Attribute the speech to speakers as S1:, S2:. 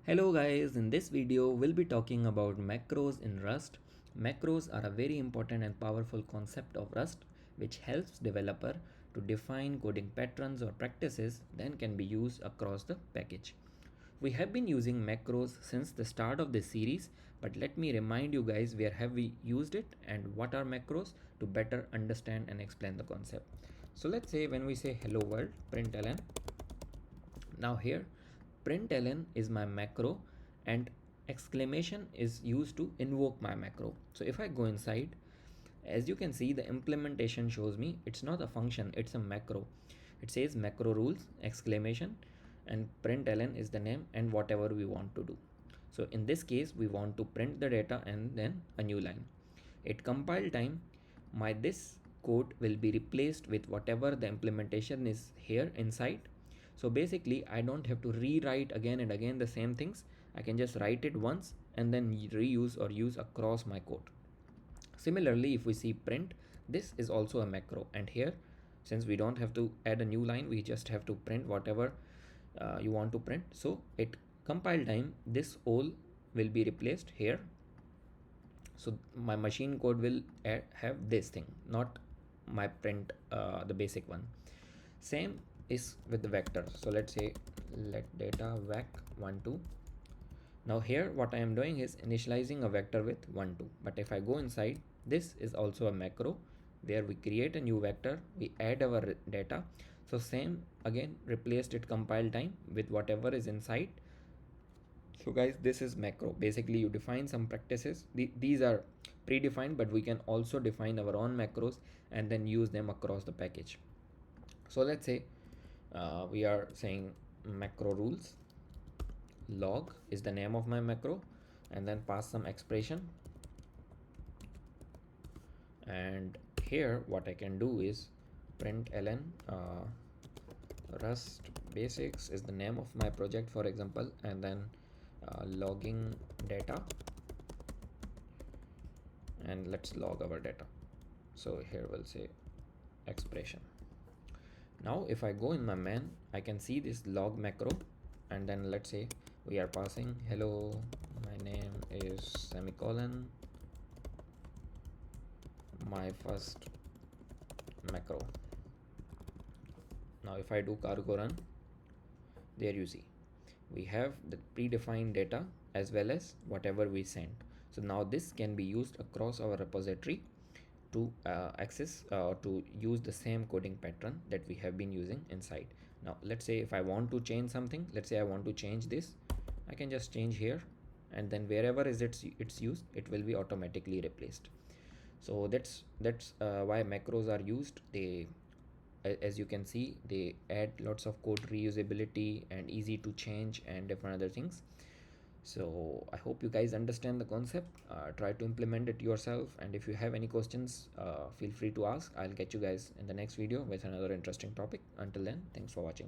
S1: Hello guys, in this video we'll be talking about macros in Rust. Macros are a very important and powerful concept of Rust which helps developer to define coding patterns or practices that can be used across the package. We have been using macros since the start of this series, but let me remind you guys where have we used it and what are macros to better understand and explain the concept. So let's say when we say hello world, println. Now here println is my macro and exclamation is used to invoke my macro. So if I go inside, as you can see, the implementation shows me it's not a function, it's a macro. It says macro rules exclamation and println is the name and whatever we want to do. So in this case we want to print the data and then a new line. At compile time, my this code will be replaced with whatever the implementation is here inside. So basically I don't have to rewrite again and again the same things. I can just write it once and then reuse or use across my code. Similarly, if we see print, this is also a macro, and here since we don't have to add a new line, we just have to print whatever you want to print. So at compile time, this all will be replaced here. So my machine code will have this thing, not my print, the basic one. Same is with the vector. So let's say let data vec 1 2. Now here what I am doing is initializing a vector with 1 2, but if I go inside, this is also a macro where we create a new vector, we add our data. So same again, replaced it compile time with whatever is inside. So guys, this is macro. Basically you define some practices. These are predefined, but we can also define our own macros and then use them across the package. So let's say we are saying macro rules, log is the name of my macro, and then pass some expression. And here what I can do is println rust basics is the name of my project, for example, and then logging data, and let's log our data. So here we'll say expression. Now if I go in my main, I can see this log macro, and then let's say we are passing hello, my name is semicolon, my first macro. Now if I do cargo run, there you see we have the predefined data as well as whatever we sent. So now this can be used across our repository to access to use the same coding pattern that we have been using inside. Now let's say if I want to change something, let's say I want to change this, I can just change here, and then wherever is it's used, it will be automatically replaced. So that's why macros are used. They, as you can see, they add lots of code reusability and easy to change and different other things. So I hope you guys understand the concept. Try to implement it yourself, and if you have any questions, feel free to ask. I'll get you guys in the next video with another interesting topic. Until then, thanks for watching.